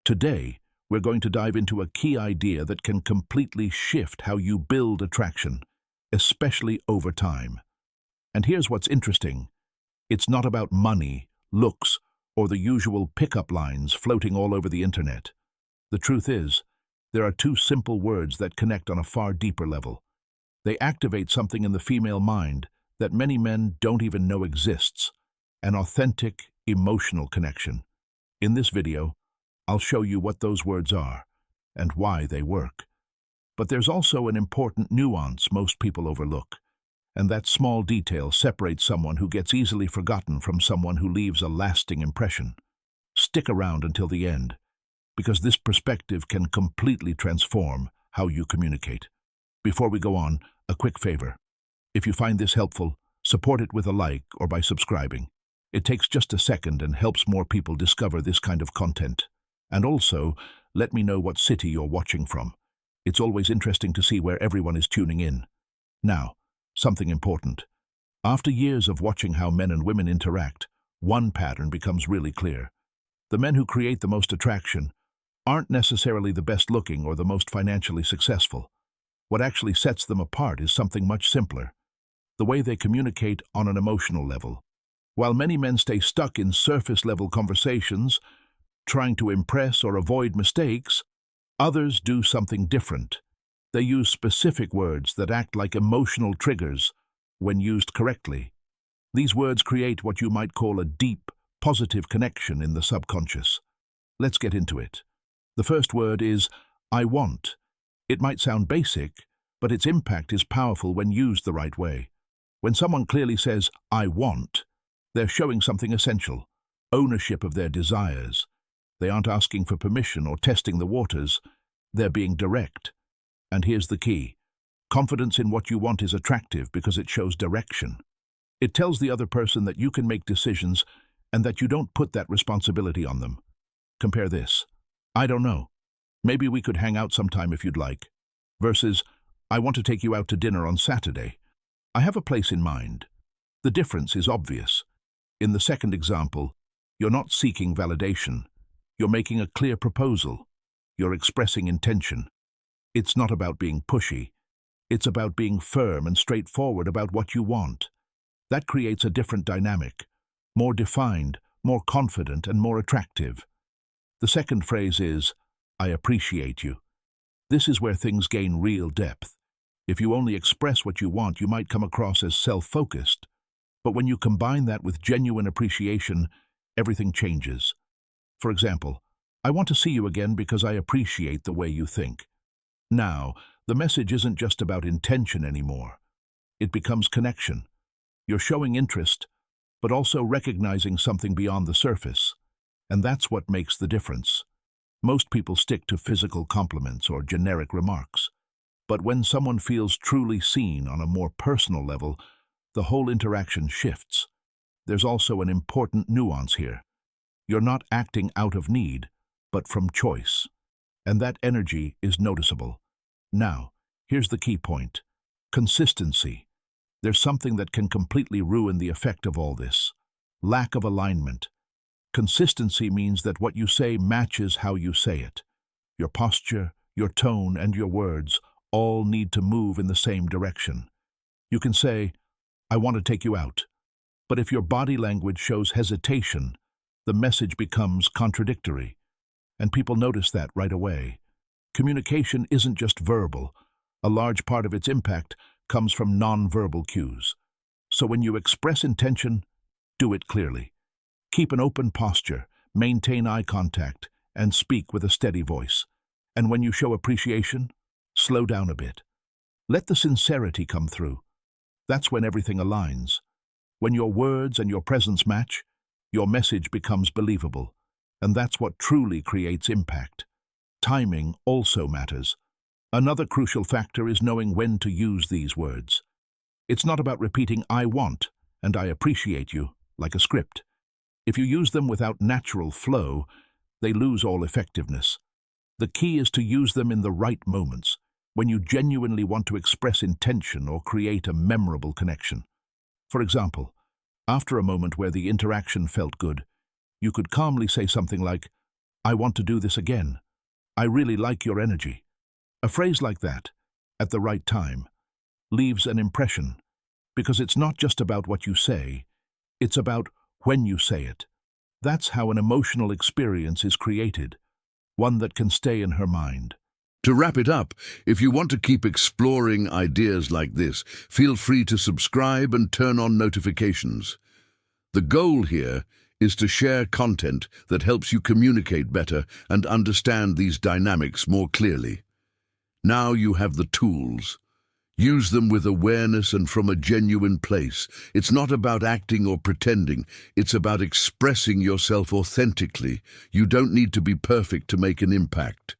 Today, we're going to dive into a key idea that can completely shift how you build attraction, especially over time. And here's what's interesting. It's not about money, looks, or the usual pickup lines floating all over the internet. The truth is, there are two simple words that connect on a far deeper level. They activate something in the female mind that many men don't even know exists, an authentic, emotional connection. In this video, I'll show you what those words are and why they work. But there's also an important nuance most people overlook, and that small detail separates someone who gets easily forgotten from someone who leaves a lasting impression. Stick around until the end, because this perspective can completely transform how you communicate. Before we go on, a quick favor. If you find this helpful, support it with a like or by subscribing. It takes just a second and helps more people discover this kind of content. And also, let me know what city you're watching from. It's always interesting to see where everyone is tuning in. Now, something important. After years of watching how men and women interact, one pattern becomes really clear. The men who create the most attraction aren't necessarily the best looking or the most financially successful. What actually sets them apart is something much simpler: the way they communicate on an emotional level. While many men stay stuck in surface-level conversations, trying to impress or avoid mistakes, others do something different. They use specific words that act like emotional triggers when used correctly. These words create what you might call a deep, positive connection in the subconscious. Let's get into it. The first word is I want. It might sound basic, but its impact is powerful when used the right way. When someone clearly says, I want, they're showing something essential: ownership of their desires. They aren't asking for permission or testing the waters. They're being direct. And here's the key. Confidence in what you want is attractive because it shows direction. It tells the other person that you can make decisions and that you don't put that responsibility on them. Compare this: I don't know. Maybe we could hang out sometime if you'd like. Versus, I want to take you out to dinner on Saturday. I have a place in mind. The difference is obvious. In the second example, you're not seeking validation. You're making a clear proposal. You're expressing intention. It's not about being pushy. It's about being firm and straightforward about what you want. That creates a different dynamic, more defined, more confident, and more attractive. The second phrase is, I appreciate you. This is where things gain real depth. If you only express what you want, you might come across as self-focused. But when you combine that with genuine appreciation, everything changes. For example, I want to see you again because I appreciate the way you think. Now, the message isn't just about intention anymore. It becomes connection. You're showing interest, but also recognizing something beyond the surface. And that's what makes the difference. Most people stick to physical compliments or generic remarks. But when someone feels truly seen on a more personal level, the whole interaction shifts. There's also an important nuance here. You're not acting out of need, but from choice. And that energy is noticeable. Now, here's the key point: consistency. There's something that can completely ruin the effect of all this: lack of alignment. Consistency means that what you say matches how you say it. Your posture, your tone, and your words all need to move in the same direction. You can say, I want to take you out. But if your body language shows hesitation, the message becomes contradictory. And people notice that right away. Communication isn't just verbal. A large part of its impact comes from non-verbal cues. So when you express intention, do it clearly. Keep an open posture, maintain eye contact, and speak with a steady voice. And when you show appreciation, slow down a bit. Let the sincerity come through. That's when everything aligns. When your words and your presence match, your message becomes believable. And that's what truly creates impact. Timing also matters. Another crucial factor is knowing when to use these words. It's not about repeating I want and I appreciate you like a script. If you use them without natural flow, they lose all effectiveness. The key is to use them in the right moments, when you genuinely want to express intention or create a memorable connection. For example, after a moment where the interaction felt good, you could calmly say something like, I want to do this again. I really like your energy. A phrase like that, at the right time, leaves an impression, because it's not just about what you say, it's about when you say it. That's how an emotional experience is created, one that can stay in her mind. To wrap it up, if you want to keep exploring ideas like this, feel free to subscribe and turn on notifications. The goal here is to share content that helps you communicate better and understand these dynamics more clearly. Now you have the tools. Use them with awareness and from a genuine place. It's not about acting or pretending. It's about expressing yourself authentically. You don't need to be perfect to make an impact.